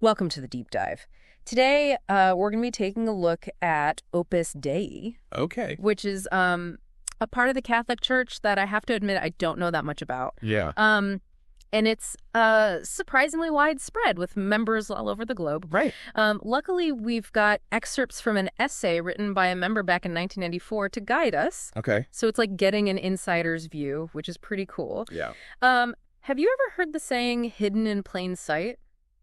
Welcome to the deep dive. Today, we're going to be taking a look at Opus Dei, Okay. which is a part of the Catholic Church that I have to admit I don't know that much about. Yeah. And it's surprisingly widespread with members all over the globe. Right. Luckily, we've got excerpts from an essay written by a member back in 1994 to guide us. Okay. So it's like getting an insider's view, which is pretty cool. Yeah. Have you ever heard the saying, hidden in plain sight?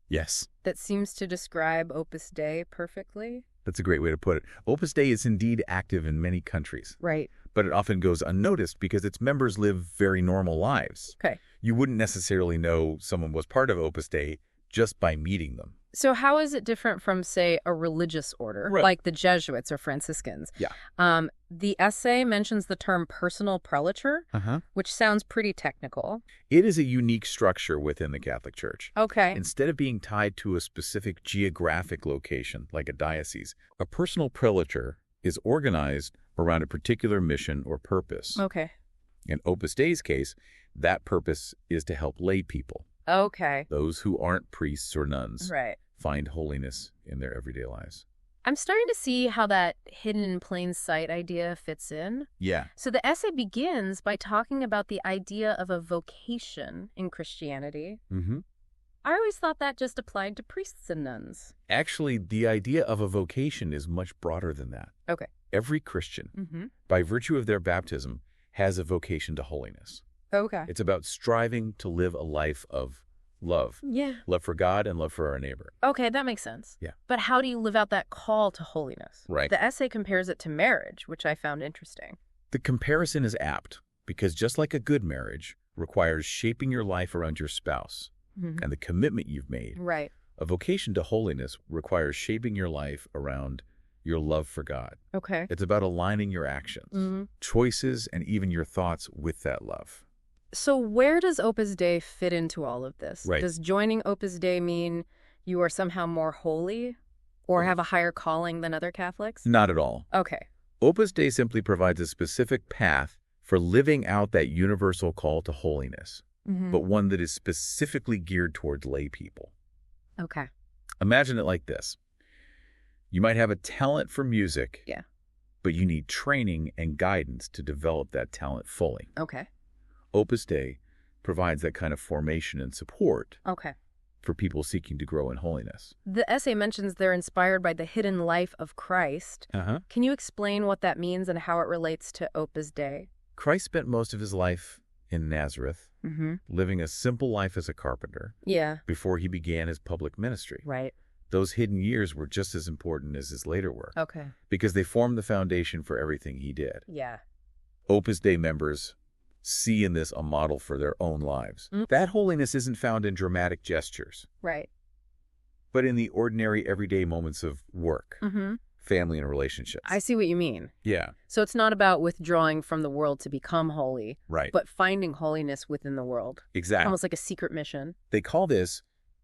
Yes. That seems to describe Opus Dei perfectly. That's a great way to put it. Opus Dei is indeed active in many countries, Right. but it often goes unnoticed because its members live very normal lives. Okay. You wouldn't necessarily know someone was part of Opus Dei just by meeting them. So how is it different from, say, a religious order, Right. like the Jesuits or Franciscans? Yeah. The essay mentions the term personal prelature, which sounds pretty technical. It is a unique structure within the Catholic Church. Okay. Instead of being tied to a specific geographic location, like a diocese, a personal prelature is organized around a particular mission or purpose. Okay. In Opus Dei's case, that purpose is to help lay people, Okay. those who aren't priests or nuns, Right. find holiness in their everyday lives. I'm starting to see how that hidden in plain sight idea fits in. Yeah. So the essay begins by talking about the idea of a vocation in Christianity. I always thought that just applied to priests and nuns. Actually, the idea of a vocation is much broader than that. Okay. Every Christian, Mm-hmm. by virtue of their baptism, has a vocation to holiness. Okay. It's about striving to live a life of love. Yeah. Love for God and love for our neighbor. Okay, that makes sense. Yeah. But how do you live out that call to holiness? Right. The essay compares it to marriage, which I found interesting. The comparison is apt because just like a good marriage requires shaping your life around your spouse and the commitment you've made, Right. a vocation to holiness requires shaping your life around your love for God. Okay. It's about aligning your actions, choices, and even your thoughts with that love. So where does Opus Dei fit into all of this? Right. Does joining Opus Dei mean you are somehow more holy or have a higher calling than other Catholics? Not at all. Okay. Opus Dei simply provides a specific path for living out that universal call to holiness, but one that is specifically geared towards lay people. Okay. Imagine it like this. You might have a talent for music, Yeah. but you need training and guidance to develop that talent fully. Okay. Opus Dei provides that kind of formation and support Okay. for people seeking to grow in holiness. The essay mentions they're inspired by the hidden life of Christ. Can you explain what that means and how it relates to Opus Dei? Christ spent most of his life in Nazareth, Mm-hmm. living a simple life as a carpenter Yeah. before he began his public ministry. Right. Those hidden years were just as important as his later work Okay. because they formed the foundation for everything he did. Yeah. Opus Dei members see in this a model for their own lives. That holiness isn't found in dramatic gestures, Right. but in the ordinary everyday moments of work, Mm-hmm. family, and relationships. I see what you mean. Yeah, So it's not about withdrawing from the world to become holy, right. but finding holiness within the world. Exactly. Almost like a secret mission. They call this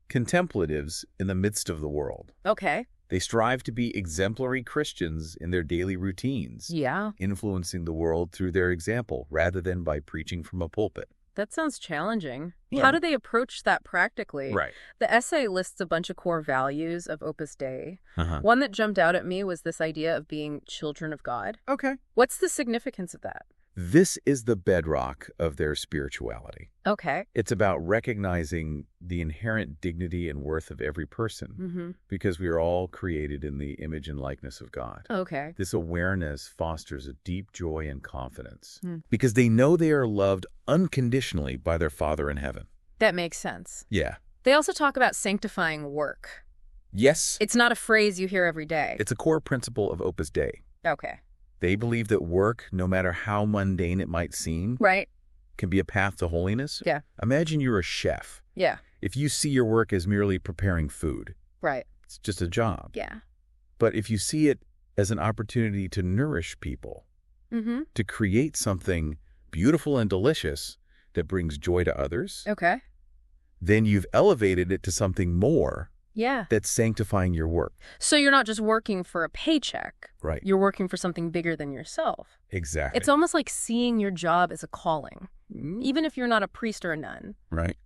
contemplatives in the midst of the world. Okay. They strive to be exemplary Christians in their daily routines, Yeah. influencing the world through their example rather than by preaching from a pulpit. That sounds challenging. Yeah. How do they approach that practically? Right. The essay lists a bunch of core values of Opus Dei. Uh-huh. One that jumped out at me was this idea of being children of God. Okay. What's the significance of that? This is the bedrock of their spirituality. Okay. It's about recognizing the inherent dignity and worth of every person Mm-hmm. because we are all created in the image and likeness of God. Okay. This awareness fosters a deep joy and confidence Hmm. because they know they are loved unconditionally by their Father in heaven. That makes sense. Yeah. They also talk about sanctifying work. Yes, It's not a phrase you hear every day. it's a core principle of Opus Dei. Okay. They believe that work, no matter how mundane it might seem, Right. can be a path to holiness. Yeah. Imagine you're a chef. Yeah. If you see your work as merely preparing food, Right. it's just a job. Yeah. But if you see it as an opportunity to nourish people, Mm-hmm. to create something beautiful and delicious that brings joy to others, Okay. then you've elevated it to something more Yeah. that's sanctifying your work. So you're not just working for a paycheck. Right. You're working for something bigger than yourself. Exactly. It's almost like seeing your job as a calling, Mm, even if you're not a priest or a nun. right.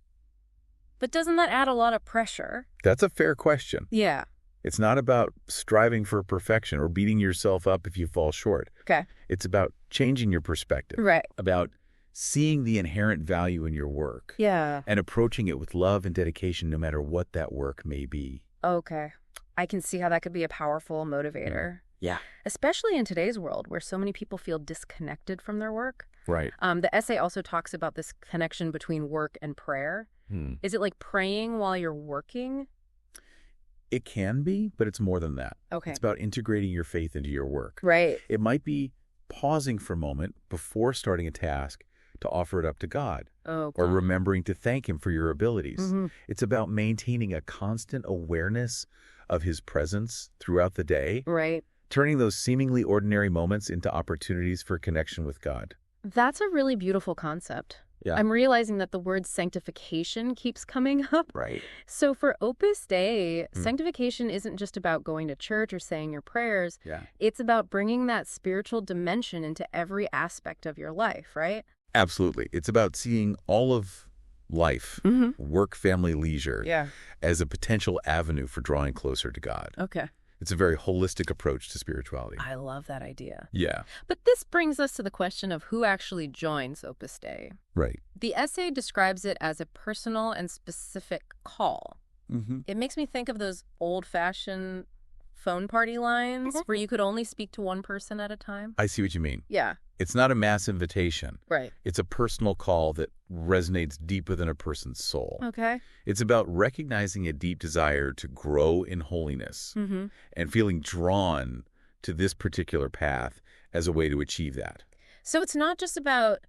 But doesn't that add a lot of pressure? That's a fair question. Yeah. It's not about striving for perfection or beating yourself up if you fall short. Okay. It's about changing your perspective. Right. About seeing the inherent value in your work. Yeah. And approaching it with love and dedication no matter what that work may be. Okay. I can see how that could be a powerful motivator. Yeah. Especially in today's world where so many people feel disconnected from their work. Right. The essay also talks about this connection between work and prayer. Is it like praying while you're working? It can be, but it's more than that. Okay. It's about integrating your faith into your work. Right. It might be pausing for a moment before starting a task to offer it up to God. Okay. Or remembering to thank Him for your abilities. Mm-hmm. It's about maintaining a constant awareness of His presence throughout the day. Right. Turning those seemingly ordinary moments into opportunities for connection with God. That's a really beautiful concept. Yeah. I'm realizing that the word sanctification keeps coming up. Right. So for Opus Dei, sanctification isn't just about going to church or saying your prayers. Yeah. It's about bringing that spiritual dimension into every aspect of your life, right? Absolutely. It's about seeing all of life, work, family, leisure, as a potential avenue for drawing closer to God. Okay. It's a very holistic approach to spirituality. I love that idea. Yeah. But this brings us to the question of who actually joins Opus Dei. Right. The essay describes it as a personal and specific call. It makes me think of those old-fashioned phone party lines where you could only speak to one person at a time. I see what you mean. Yeah. It's not a mass invitation. Right. It's a personal call that resonates deep within a person's soul. Okay. It's about recognizing a deep desire to grow in holiness and feeling drawn to this particular path as a way to achieve that. So it's not just about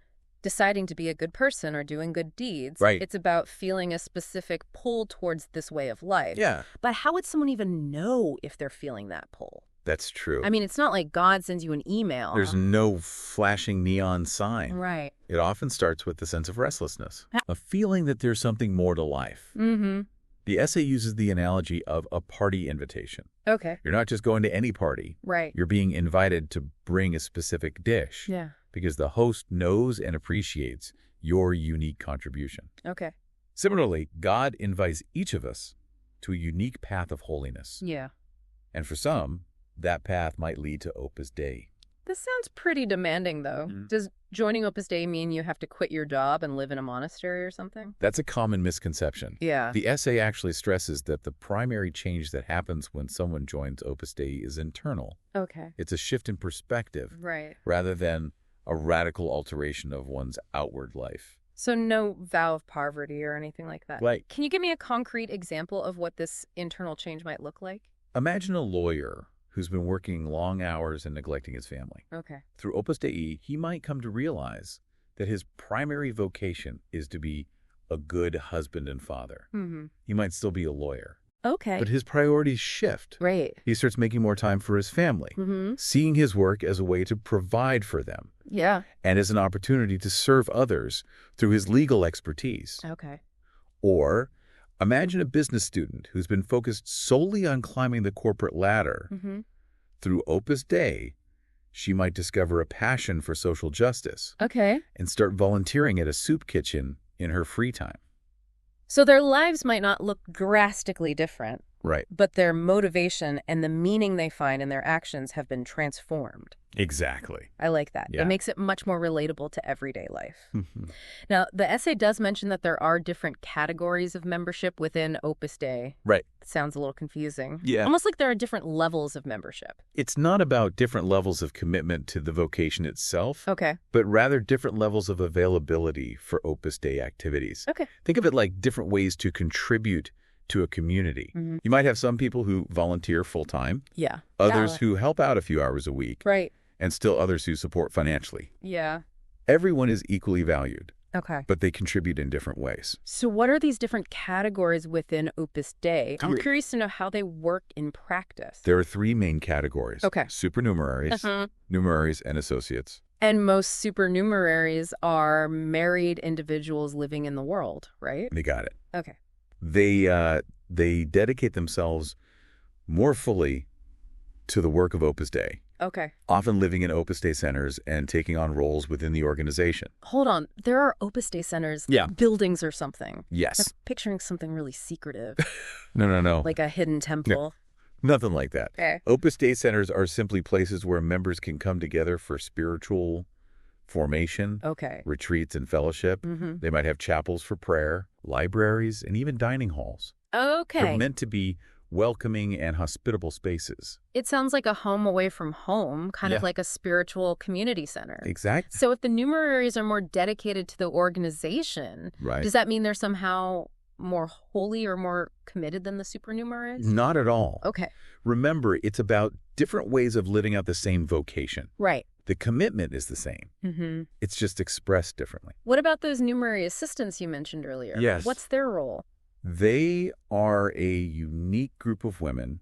deciding to be a good person or doing good deeds. Right. It's about feeling a specific pull towards this way of life. Yeah. But how would someone even know if they're feeling that pull? That's true. I mean, it's not like God sends you an email. There's no flashing neon sign. Right. It often starts with the sense of restlessness, a feeling that there's something more to life. The essay uses the analogy of a party invitation. Okay. You're not just going to any party. Right. You're being invited to bring a specific dish. Yeah. Because the host knows and appreciates your unique contribution. Okay. Similarly, God invites each of us to a unique path of holiness. Yeah. And for some, that path might lead to Opus Dei. This sounds pretty demanding, though. Does joining Opus Dei mean you have to quit your job and live in a monastery or something? That's a common misconception. Yeah. The essay actually stresses that the primary change that happens when someone joins Opus Dei is internal. Okay. It's a shift in perspective Right. rather than a radical alteration of one's outward life. So no vow of poverty or anything like that? Right. Can you give me a concrete example of what this internal change might look like? Imagine a lawyer who's been working long hours and neglecting his family. Okay. Through Opus Dei, he might come to realize that his primary vocation is to be a good husband and father. He might still be a lawyer. Okay. But his priorities shift. Right. He starts making more time for his family, seeing his work as a way to provide for them Yeah. and as an opportunity to serve others through his legal expertise. Okay. Or imagine a business student who's been focused solely on climbing the corporate ladder. Through Opus Dei, she might discover a passion for social justice Okay. and start volunteering at a soup kitchen in her free time. So their lives might not look drastically different, Right. but their motivation and the meaning they find in their actions have been transformed. Exactly. I like that. Yeah. It makes it much more relatable to everyday life. Now, the essay does mention that there are different categories of membership within Opus Dei. Right. It sounds a little confusing. Yeah. Almost like there are different levels of membership. It's not about different levels of commitment to the vocation itself, Okay. but rather different levels of availability for Opus Dei activities. Okay. Think of it like different ways to contribute to a community. You might have some people who volunteer full-time, Yeah. others who help out a few hours a week, Right. and still others who support financially. Yeah. Everyone is equally valued, Okay. but they contribute in different ways. So what are these different categories within Opus Dei? I'm curious to know how they work in practice. There are three main categories. Okay. Supernumeraries, numeraries, and associates. And most supernumeraries are married individuals living in the world, right? They got it. Okay. They dedicate themselves more fully to the work of Opus Dei. Okay. often living in Opus Dei centers and taking on roles within the organization. Hold on. There are Opus Dei centers, Yeah. buildings or something. Yes. I'm picturing something really secretive, No. like a hidden temple. Nothing like that. Okay. Opus Dei centers are simply places where members can come together for spiritual formation, Okay. retreats, and fellowship. Mm-hmm. They might have chapels for prayer, libraries, and even dining halls. Okay. They're meant to be welcoming and hospitable spaces. It sounds like a home away from home, kind of Yeah. like a spiritual community center. Exactly. So if the numeraries are more dedicated to the organization, Right. does that mean they're somehow more holy or more committed than the supernumeraries? Not at all. Okay. Remember, it's about different ways of living out the same vocation. Right. The commitment is the same. Mm-hmm. It's just expressed differently. What about those numerary assistants you mentioned earlier? Yes. What's their role? They are a unique group of women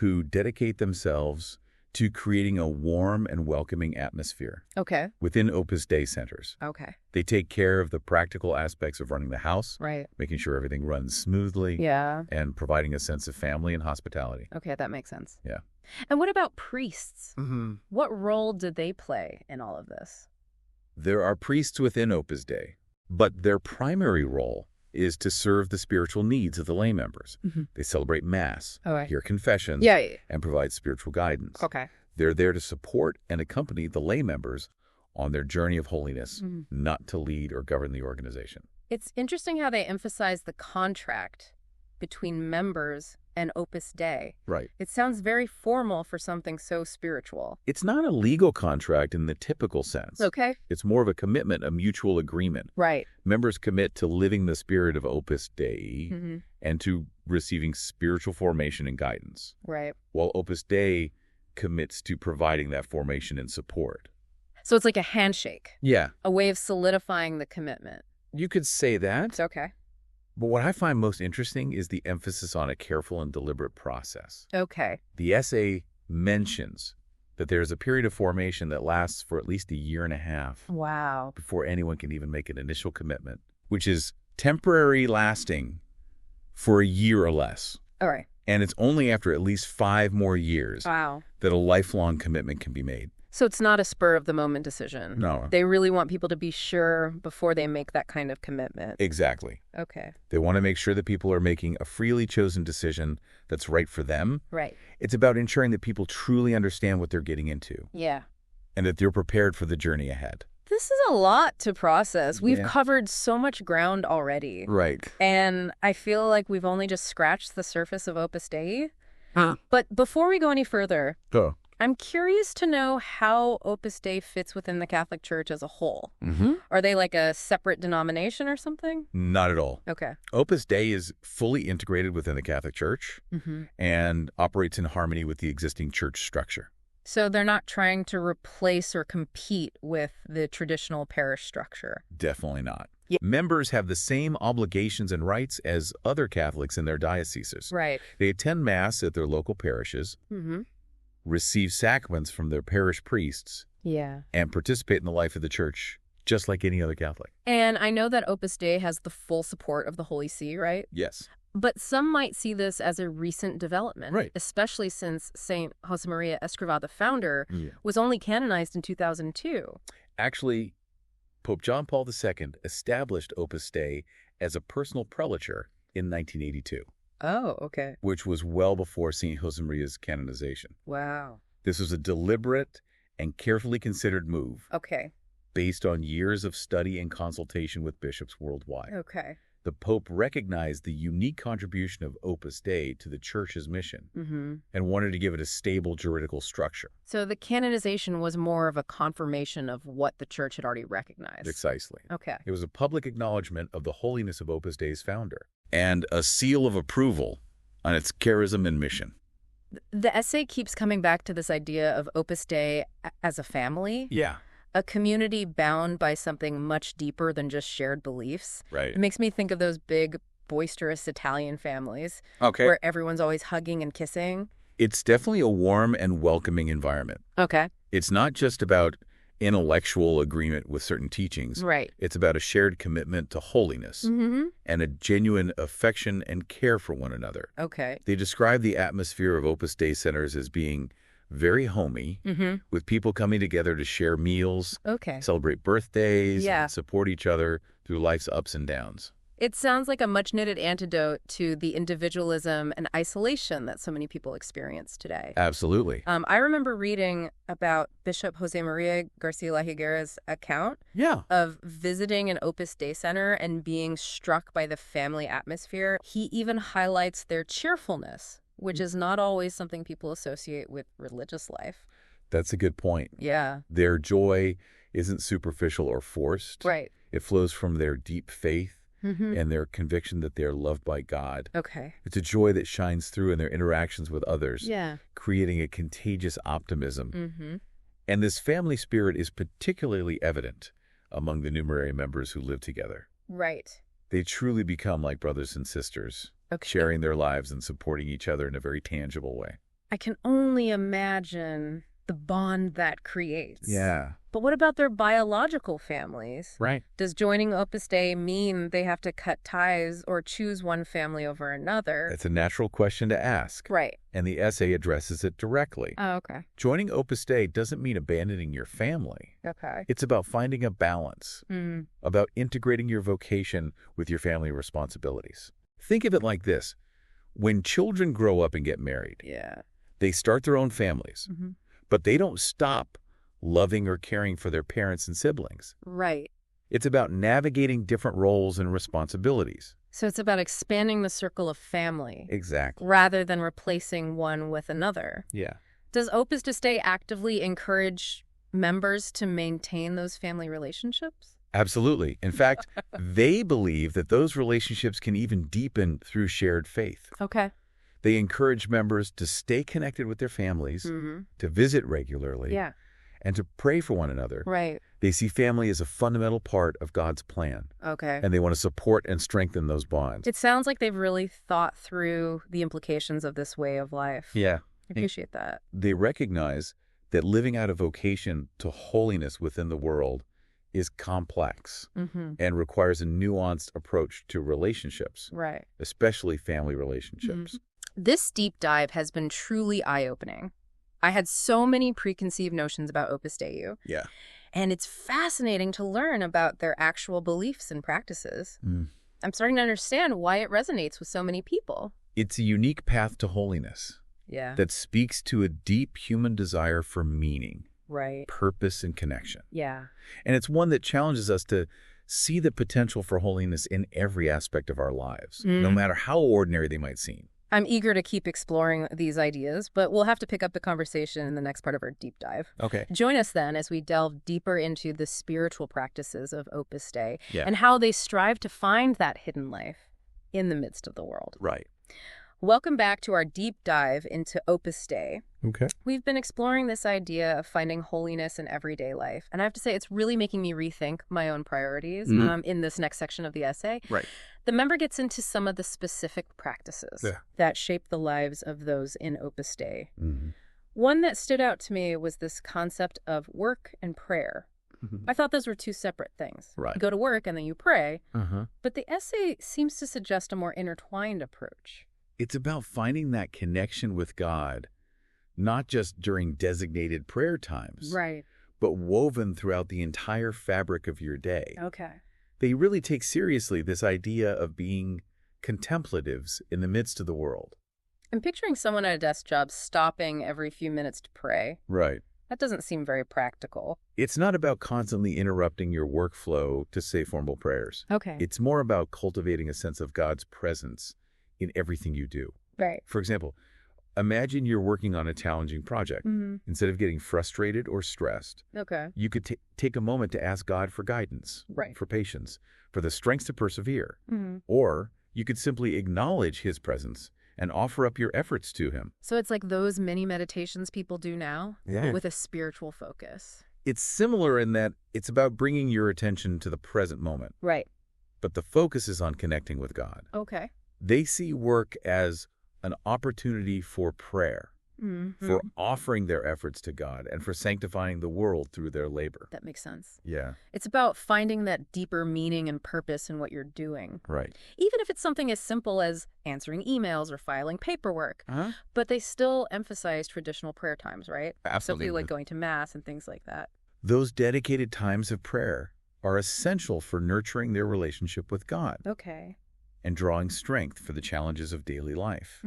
who dedicate themselves to creating a warm and welcoming atmosphere Okay. within Opus Dei centers. Okay. They take care of the practical aspects of running the house, Right. making sure everything runs smoothly, Yeah. and providing a sense of family and hospitality. Okay, that makes sense. Yeah. And what about priests? Mm-hmm. What role did they play in all of this? There are priests within Opus Dei, but their primary role is to serve the spiritual needs of the lay members. Mm-hmm. They celebrate Mass, Okay. hear confessions, Yeah. and provide spiritual guidance. Okay. They're there to support and accompany the lay members on their journey of holiness, Mm-hmm. not to lead or govern the organization. It's interesting how they emphasize the contract between members and Opus Dei. Right. It sounds very formal for something so spiritual. It's not a legal contract in the typical sense. Okay. It's more of a commitment, a mutual agreement. Right. Members commit to living the spirit of Opus Dei Mm-hmm. and to receiving spiritual formation and guidance, Right. while Opus Dei commits to providing that formation and support. So it's like a handshake, Yeah, a way of solidifying the commitment. you could say that. It's okay. But what I find most interesting is the emphasis on a careful and deliberate process. Okay. The essay mentions that there is a period of formation that lasts for at least a year and a half Wow. before anyone can even make an initial commitment, which is temporary lasting for a year or less. All right. And it's only after at least 5 more years Wow. that a lifelong commitment can be made. So it's not a spur-of-the-moment decision. No. They really want people to be sure before they make that kind of commitment. Exactly. Okay. They want to make sure that people are making a freely chosen decision that's right for them. Right. It's about ensuring that people truly understand what they're getting into Yeah. and that they're prepared for the journey ahead. This is a lot to process. We've Yeah. covered so much ground already. Right. And I feel like we've only just scratched the surface of Opus Dei. But before we go any further, So. I'm curious to know how Opus Dei fits within the Catholic Church as a whole. Mm-hmm. Are they like a separate denomination or something? Not at all. Okay. Opus Dei is fully integrated within the Catholic Church Mm-hmm. and operates in harmony with the existing church structure. So they're not trying to replace or compete with the traditional parish structure. Definitely not. Yeah. Members have the same obligations and rights as other Catholics in their dioceses. Right. They attend Mass at their local parishes, Mm-hmm. receive sacraments from their parish priests, Yeah. and participate in the life of the church just like any other Catholic. And I know that Opus Dei has the full support of the Holy See, right? Yes. But some might see this as a recent development, Right. especially since St. Josemaria Escrivá, the founder, Yeah. was only canonized in 2002. Actually, Pope John Paul II established Opus Dei as a personal prelature in 1982, Oh, okay. which was well before St. Josemaria's canonization. Wow. This was a deliberate and carefully considered move Okay. based on years of study and consultation with bishops worldwide. Okay. The Pope recognized the unique contribution of Opus Dei to the Church's mission Mm-hmm. and wanted to give it a stable juridical structure. So the canonization was more of a confirmation of what the church had already recognized. Precisely. Okay. It was a public acknowledgement of the holiness of Opus Dei's founder and a seal of approval on its charism and mission. The essay keeps coming back to this idea of Opus Dei as a family, Yeah. a community bound by something much deeper than just shared beliefs. Right. It makes me think of those big, boisterous Italian families Okay. where everyone's always hugging and kissing. It's definitely a warm and welcoming environment. Okay. It's not just about intellectual agreement with certain teachings. Right. It's about a shared commitment to holiness Mm-hmm. and a genuine affection and care for one another. Okay. They describe the atmosphere of Opus Dei centers as being very homey, with people coming together to share meals, celebrate birthdays, and support each other through life's ups and downs. It sounds like a much-needed antidote to the individualism and isolation that so many people experience today. Absolutely. I remember reading about Bishop Jose Maria Garcia La Higuera's account of visiting an Opus Dei center and being struck by the family atmosphere. He even highlights their cheerfulness, which is not always something people associate with religious life. That's a good point. Yeah. Their joy isn't superficial or forced. Right. It flows from their deep faith and their conviction that they're loved by God. Okay. It's a joy that shines through in their interactions with others, creating a contagious optimism. And this family spirit is particularly evident among the numerary members who live together. Right. They truly become like brothers and sisters, sharing their lives and supporting each other in a very tangible way. I can only imagine the bond that creates. Yeah. But what about their biological families? Right. Does joining Opus Dei mean they have to cut ties or choose one family over another? That's a natural question to ask. Right. And the essay addresses it directly. Oh, okay. Joining Opus Dei doesn't mean abandoning your family. Okay. It's about finding a balance, about integrating your vocation with your family responsibilities. Think of it like this. When children grow up and get married, they start their own families, but they don't stop loving or caring for their parents and siblings. Right. It's about navigating different roles and responsibilities. So it's about expanding the circle of family. Exactly. Rather than replacing one with another. Yeah. Does Opus Dei actively encourage members to maintain those family relationships? Absolutely. In fact, they believe that those relationships can even deepen through shared faith. Okay. They encourage members to stay connected with their families, to visit regularly, and to pray for one another. Right. They see family as a fundamental part of God's plan. Okay. And they want to support and strengthen those bonds. It sounds like they've really thought through the implications of this way of life. Yeah. I appreciate that. They recognize that living out a vocation to holiness within the world is complex and requires a nuanced approach to relationships, right? Especially family relationships. This deep dive has been truly eye-opening. I had so many preconceived notions about Opus Dei. Yeah. And it's fascinating to learn about their actual beliefs and practices. I'm starting to understand why it resonates with so many people. It's a unique path to holiness that speaks to a deep human desire for meaning. Right. Purpose and connection. Yeah. And it's one that challenges us to see the potential for holiness in every aspect of our lives, no matter how ordinary they might seem. I'm eager to keep exploring these ideas, but we'll have to pick up the conversation in the next part of our deep dive. Okay. Join us then as we delve deeper into the spiritual practices of Opus Dei and how they strive to find that hidden life in the midst of the world. Right. Welcome back to our deep dive into Opus Dei. Okay. We've been exploring this idea of finding holiness in everyday life. And I have to say, it's really making me rethink my own priorities in this next section of the essay. Right. The member gets into some of the specific practices that shape the lives of those in Opus Dei. One that stood out to me was this concept of work and prayer. I thought those were two separate things. Right. You go to work and then you pray. But the essay seems to suggest a more intertwined approach. It's about finding that connection with God, not just during designated prayer times, right, but woven throughout the entire fabric of your day. Okay. They really take seriously this idea of being contemplatives in the midst of the world. I'm picturing someone at a desk job stopping every few minutes to pray. Right. That doesn't seem very practical. It's not about constantly interrupting your workflow to say formal prayers. Okay. It's more about cultivating a sense of God's presence in everything you do. Right. For example, imagine you're working on a challenging project. Instead of getting frustrated or stressed, you could take a moment to ask God for guidance, for patience, for the strength to persevere. Or you could simply acknowledge his presence and offer up your efforts to him. So it's like those mini meditations people do now with a spiritual focus. It's similar in that it's about bringing your attention to the present moment. Right. But the focus is on connecting with God. Okay. They see work as an opportunity for prayer, for offering their efforts to God, and for sanctifying the world through their labor. That makes sense. Yeah. It's about finding that deeper meaning and purpose in what you're doing. Right. Even if it's something as simple as answering emails or filing paperwork. But they still emphasize traditional prayer times, right? Absolutely. Something like going to Mass and things like that. Those dedicated times of prayer are essential for nurturing their relationship with God. Okay. And drawing strength for the challenges of daily life.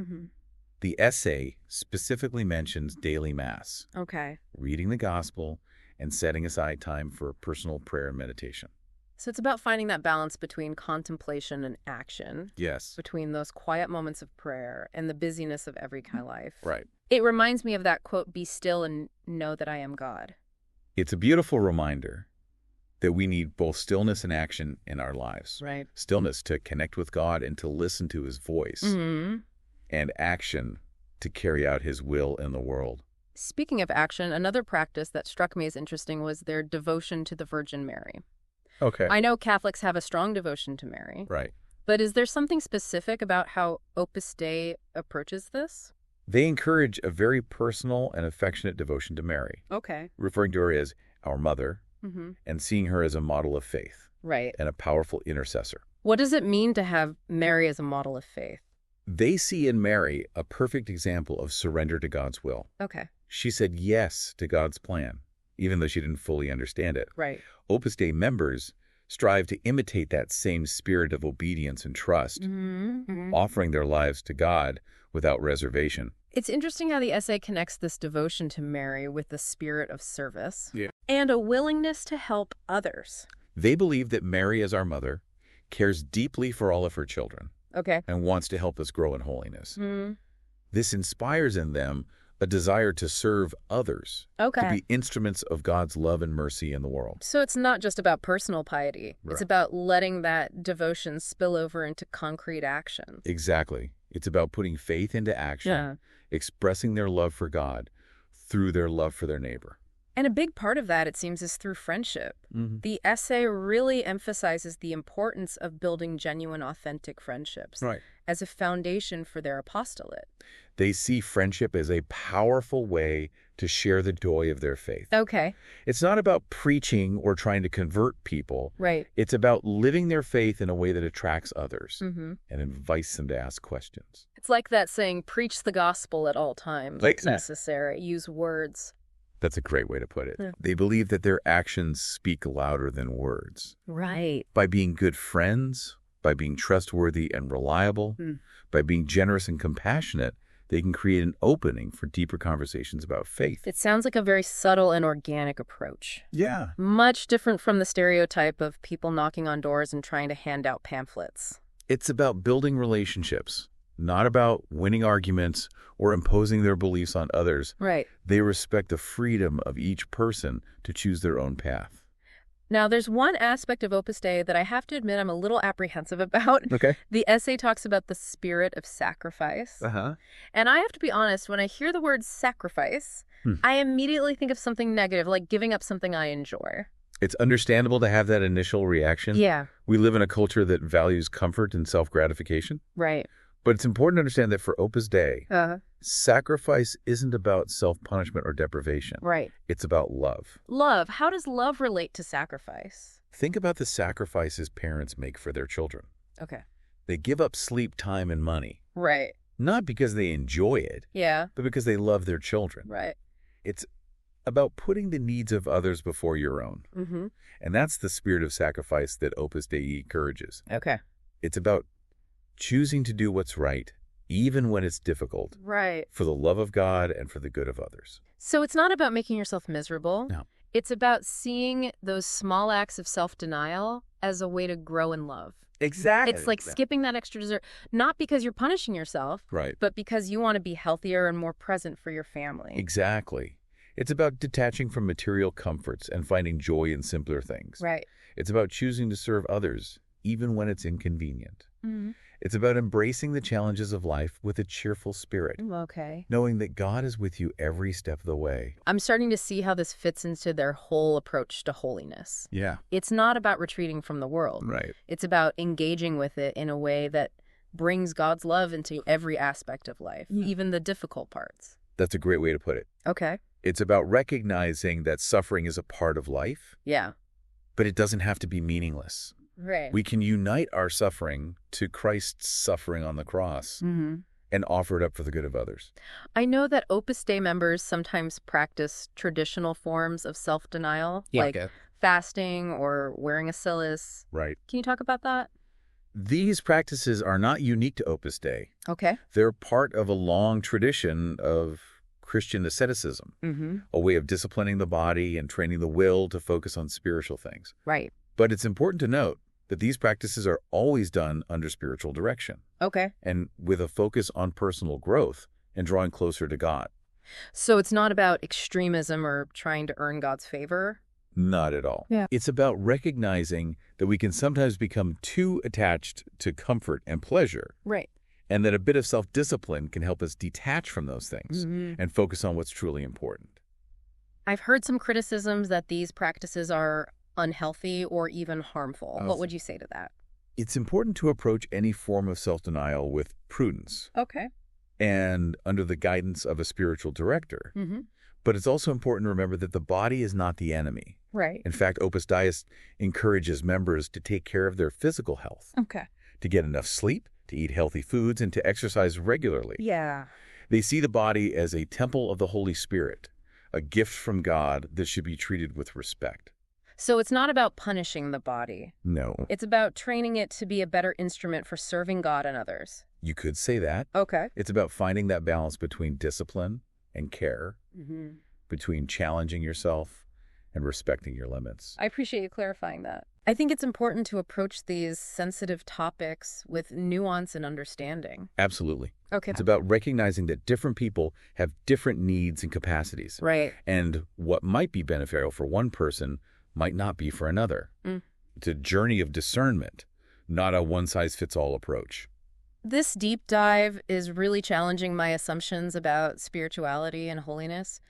The essay specifically mentions daily Mass, okay, reading the Gospel, and setting aside time for personal prayer and meditation. So it's about finding that balance between contemplation and action. Yes. Between those quiet moments of prayer and the busyness of everyday life. Right. It reminds me of that quote, "Be still and know that I am God." It's a beautiful reminder that we need both stillness and action in our lives. Right. Stillness to connect with God and to listen to his voice. And action to carry out his will in the world. Speaking of action, another practice that struck me as interesting was their devotion to the Virgin Mary. Okay. I know Catholics have a strong devotion to Mary. Right. But is there something specific about how Opus Dei approaches this? They encourage a very personal and affectionate devotion to Mary. Okay. Referring to her as our mother and seeing her as a model of faith. Right. And a powerful intercessor. What does it mean to have Mary as a model of faith? They see in Mary a perfect example of surrender to God's will. Okay. She said yes to God's plan, even though she didn't fully understand it. Right. Opus Dei members strive to imitate that same spirit of obedience and trust, offering their lives to God without reservation. It's interesting how the essay connects this devotion to Mary with the spirit of service and a willingness to help others. They believe that Mary, as our mother, cares deeply for all of her children. Okay. And wants to help us grow in holiness. This inspires in them a desire to serve others, to be instruments of God's love and mercy in the world. So it's not just about personal piety. Right. It's about letting that devotion spill over into concrete actions. Exactly. It's about putting faith into action, expressing their love for God through their love for their neighbor. And a big part of that, it seems, is through friendship. The essay really emphasizes the importance of building genuine, authentic friendships as a foundation for their apostolate. They see friendship as a powerful way to share the joy of their faith. Okay. It's not about preaching or trying to convert people. Right. It's about living their faith in a way that attracts others and invites them to ask questions. It's like that saying, preach the gospel at all times. It's necessary. Use words. That's a great way to put it. They believe that their actions speak louder than words. Right. By being good friends, by being trustworthy and reliable, by being generous and compassionate, they can create an opening for deeper conversations about faith. It sounds like a very subtle and organic approach. Yeah. Much different from the stereotype of people knocking on doors and trying to hand out pamphlets. It's about building relationships, not about winning arguments or imposing their beliefs on others. Right. They respect the freedom of each person to choose their own path. Now, there's one aspect of Opus Dei that I have to admit I'm a little apprehensive about. Okay. The essay talks about the spirit of sacrifice. And I have to be honest, when I hear the word sacrifice, I immediately think of something negative, like giving up something I enjoy. It's understandable to have that initial reaction. Yeah. We live in a culture that values comfort and self-gratification. Right. But it's important to understand that for Opus Dei, sacrifice isn't about self-punishment or deprivation. Right. It's about love. Love. How does love relate to sacrifice? Think about the sacrifices parents make for their children. Okay. They give up sleep, time, and money. Right. Not because they enjoy it, but because they love their children. Right. It's about putting the needs of others before your own. And that's the spirit of sacrifice that Opus Dei encourages. Okay. It's about choosing to do what's right, even when it's difficult. Right. For the love of God and for the good of others. So it's not about making yourself miserable. No. It's about seeing those small acts of self-denial as a way to grow in love. Exactly. It's like skipping that extra dessert, not because you're punishing yourself, but because you want to be healthier and more present for your family. Exactly. It's about detaching from material comforts and finding joy in simpler things. Right. It's about choosing to serve others, even when it's inconvenient. It's about embracing the challenges of life with a cheerful spirit. Okay. Knowing that God is with you every step of the way. I'm starting to see how this fits into their whole approach to holiness. Yeah. It's not about retreating from the world. Right. It's about engaging with it in a way that brings God's love into every aspect of life, even the difficult parts. That's a great way to put it. Okay. It's about recognizing that suffering is a part of life. Yeah. But it doesn't have to be meaningless. Right. We can unite our suffering to Christ's suffering on the cross and offer it up for the good of others. I know that Opus Dei members sometimes practice traditional forms of self-denial, like fasting or wearing a cilice. Right. Can you talk about that? These practices are not unique to Opus Dei. Okay. They're part of a long tradition of Christian asceticism, a way of disciplining the body and training the will to focus on spiritual things. Right. But it's important to note that these practices are always done under spiritual direction. Okay. And with a focus on personal growth and drawing closer to God. So it's not about extremism or trying to earn God's favor? Not at all. Yeah. It's about recognizing that we can sometimes become too attached to comfort and pleasure. Right. And that a bit of self-discipline can help us detach from those things and focus on what's truly important. I've heard some criticisms that these practices are unhealthy or even harmful. What would you say to that? It's important to approach any form of self-denial with prudence. Okay. And under the guidance of a spiritual director. But it's also important to remember that the body is not the enemy. Right. In fact, Opus Dei encourages members to take care of their physical health. Okay. To get enough sleep, to eat healthy foods, and to exercise regularly. Yeah. They see the body as a temple of the Holy Spirit, a gift from God that should be treated with respect. So it's not about punishing the body. No. It's about training it to be a better instrument for serving God and others. You could say that. Okay. It's about finding that balance between discipline and care, between challenging yourself and respecting your limits. I appreciate you clarifying that. I think it's important to approach these sensitive topics with nuance and understanding. Absolutely. Okay. It's about recognizing that different people have different needs and capacities. Right. And what might be beneficial for one person might not be for another. It's a journey of discernment, not a one-size-fits-all approach. This deep dive is really challenging my assumptions about spirituality and holiness.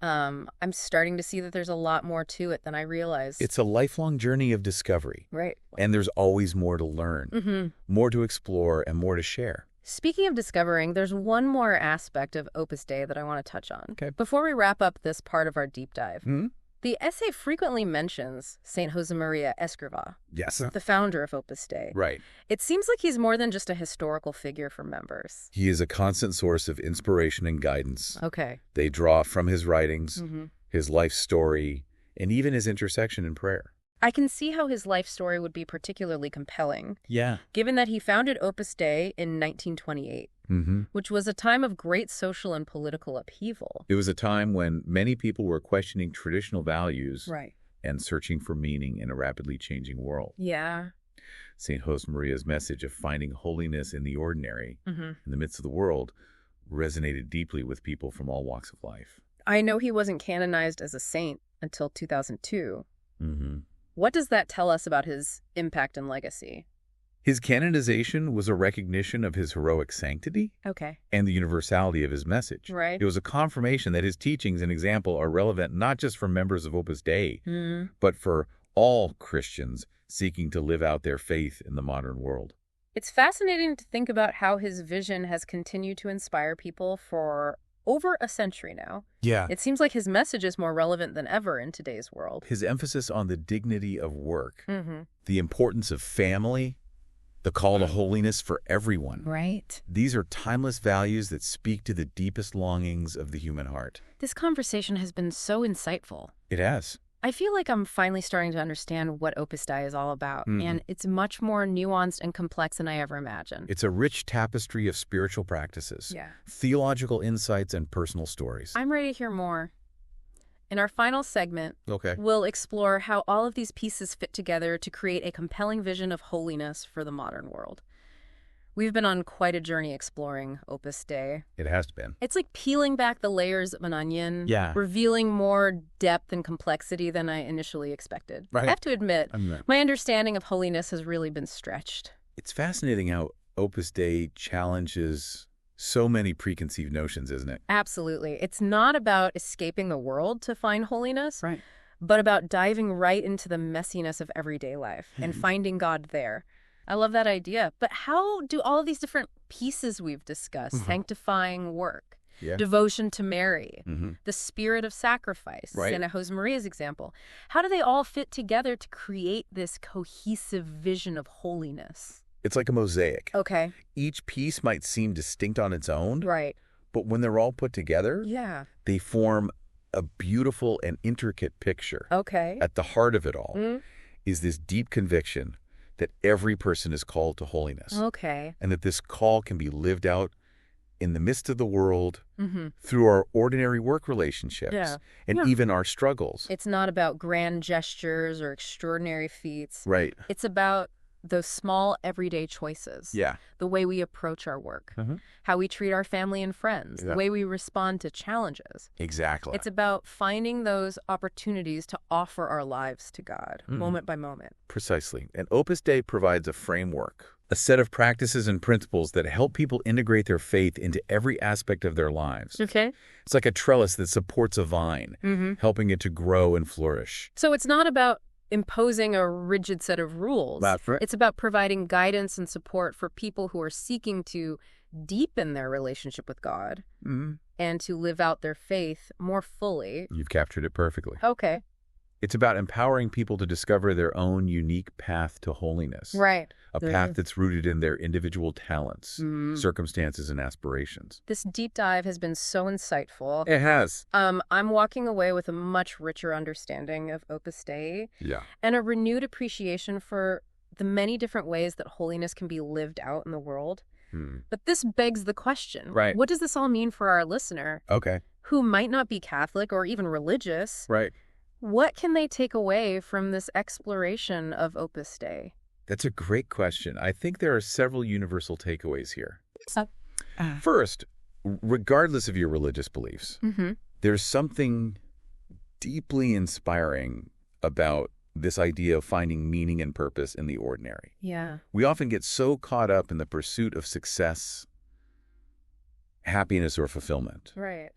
I'm starting to see that there's a lot more to it than I realized. It's a lifelong journey of discovery. Right. And there's always more to learn, more to explore, and more to share. Speaking of discovering, there's one more aspect of Opus Dei that I want to touch on. Okay. Before we wrap up this part of our deep dive, the essay frequently mentions St. Josemaria Escrivá, Yes. the founder of Opus Dei. Right. It seems like he's more than just a historical figure for members. He is a constant source of inspiration and guidance. Okay. They draw from his writings, his life story, and even his intercession in prayer. I can see how his life story would be particularly compelling. Yeah. Given that he founded Opus Dei in 1928, which was a time of great social and political upheaval. It was a time when many people were questioning traditional values and searching for meaning in a rapidly changing world. Yeah. St. Josemaria's message of finding holiness in the ordinary, in the midst of the world, resonated deeply with people from all walks of life. I know he wasn't canonized as a saint until 2002. What does that tell us about his impact and legacy? His canonization was a recognition of his heroic sanctity and the universality of his message. Right. It was a confirmation that his teachings and example are relevant not just for members of Opus Dei, but for all Christians seeking to live out their faith in the modern world. It's fascinating to think about how his vision has continued to inspire people for over a century now. Yeah. It seems like his message is more relevant than ever in today's world. His emphasis on the dignity of work, the importance of family, the call to holiness for everyone. Right. These are timeless values that speak to the deepest longings of the human heart. This conversation has been so insightful. It has. I feel like I'm finally starting to understand what Opus Dei is all about, and it's much more nuanced and complex than I ever imagined. It's a rich tapestry of spiritual practices, theological insights, and personal stories. I'm ready to hear more. In our final segment, Okay. we'll explore how all of these pieces fit together to create a compelling vision of holiness for the modern world. We've been on quite a journey exploring Opus Dei. It has been. It's like peeling back the layers of an onion, Yeah. revealing more depth and complexity than I initially expected. Right. I have to admit, my understanding of holiness has really been stretched. It's fascinating how Opus Dei challenges so many preconceived notions, isn't it? Absolutely. It's not about escaping the world to find holiness, but about diving right into the messiness of everyday life and finding God there. I love that idea. But how do all of these different pieces we've discussed, sanctifying work, devotion to Mary, the spirit of sacrifice, right. and Josemaria's example. How do they all fit together to create this cohesive vision of holiness? It's like a mosaic. Okay. Each piece might seem distinct on its own. Right. But when they're all put together, they form a beautiful and intricate picture. Okay. At the heart of it all is this deep conviction that every person is called to holiness. Okay. And that this call can be lived out in the midst of the world, through our ordinary work relationships, and even our struggles. It's not about grand gestures or extraordinary feats. Right. It's about those small everyday choices. Yeah. The way we approach our work, how we treat our family and friends, the way we respond to challenges. Exactly. It's about finding those opportunities to offer our lives to God, moment by moment. Precisely. And Opus Dei provides a framework, a set of practices and principles that help people integrate their faith into every aspect of their lives. Okay. It's like a trellis that supports a vine, helping it to grow and flourish. So it's not about imposing a rigid set of rules. That's right. It's about providing guidance and support for people who are seeking to deepen their relationship with God and to live out their faith more fully. You've captured it perfectly. Okay. It's about empowering people to discover their own unique path to holiness. Right. A path that's rooted in their individual talents, circumstances, and aspirations. This deep dive has been so insightful. It has. I'm walking away with a much richer understanding of Opus Dei. Yeah. And a renewed appreciation for the many different ways that holiness can be lived out in the world. But this begs the question. Right. What does this all mean for our listener? Okay. Who might not be Catholic or even religious? Right. What can they take away from this exploration of Opus Dei? That's a great question. I think there are several universal takeaways here. First, regardless of your religious beliefs, there's something deeply inspiring about this idea of finding meaning and purpose in the ordinary. Yeah. We often get so caught up in the pursuit of success, happiness, or fulfillment. Right.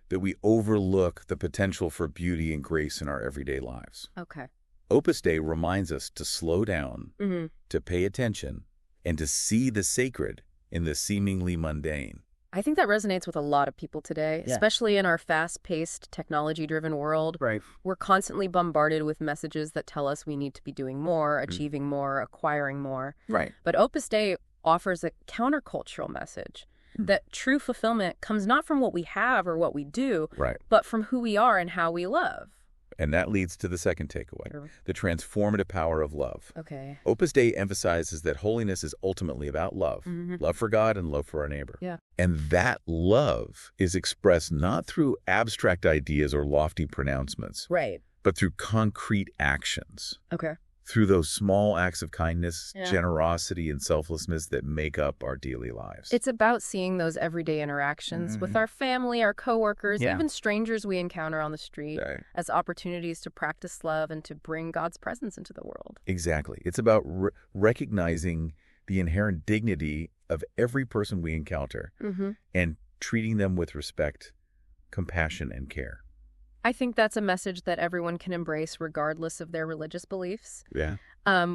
That we overlook the potential for beauty and grace in our everyday lives. Okay. Opus Dei reminds us to slow down, to pay attention, and to see the sacred in the seemingly mundane. I think that resonates with a lot of people today, especially in our fast-paced, technology-driven world. Right. We're constantly bombarded with messages that tell us we need to be doing more, achieving more, acquiring more. Right. But Opus Dei offers a countercultural message that true fulfillment comes not from what we have or what we do, but from who we are and how we love. And that leads to the second takeaway, the transformative power of love. Okay. Opus Dei emphasizes that holiness is ultimately about love, love for God and love for our neighbor. Yeah. And that love is expressed not through abstract ideas or lofty pronouncements, but through concrete actions. Okay. Through those small acts of kindness, generosity, and selflessness that make up our daily lives. It's about seeing those everyday interactions with our family, our coworkers, even strangers we encounter on the street as opportunities to practice love and to bring God's presence into the world. Exactly. It's about recognizing the inherent dignity of every person we encounter and treating them with respect, compassion, and care. I think that's a message that everyone can embrace regardless of their religious beliefs. Yeah.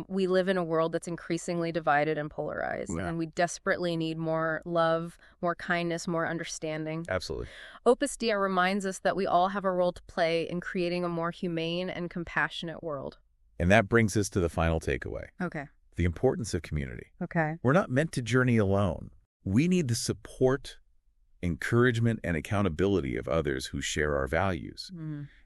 We live in a world that's increasingly divided and polarized, and we desperately need more love, more kindness, more understanding. Absolutely. Opus Dei reminds us that we all have a role to play in creating a more humane and compassionate world. And that brings us to the final takeaway. Okay. The importance of community. Okay. We're not meant to journey alone. We need the support, encouragement, and accountability of others who share our values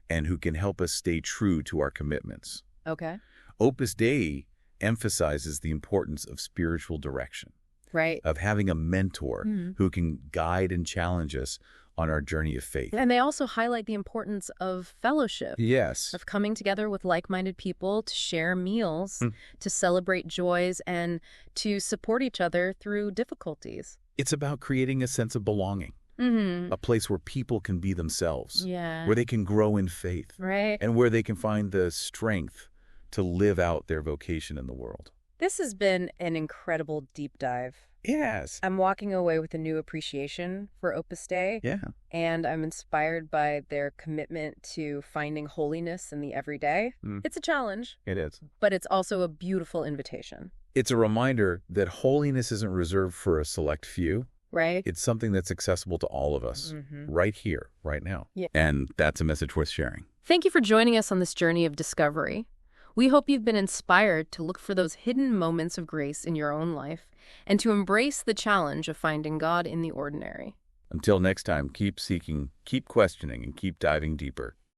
and who can help us stay true to our commitments. Okay. Opus Dei emphasizes the importance of spiritual direction, of having a mentor who can guide and challenge us on our journey of faith. And they also highlight the importance of fellowship. Yes. Of coming together with like-minded people to share meals, to celebrate joys, and to support each other through difficulties. It's about creating a sense of belonging, a place where people can be themselves, where they can grow in faith, and where they can find the strength to live out their vocation in the world. This has been an incredible deep dive. Yes. I'm walking away with a new appreciation for Opus Dei. Yeah. And I'm inspired by their commitment to finding holiness in the everyday. It's a challenge. It is. But it's also a beautiful invitation. It's a reminder that holiness isn't reserved for a select few, right? It's something that's accessible to all of us, right here, right now. Yeah. And that's a message worth sharing. Thank you for joining us on this journey of discovery. We hope you've been inspired to look for those hidden moments of grace in your own life and to embrace the challenge of finding God in the ordinary. Until next time, keep seeking, keep questioning, and keep diving deeper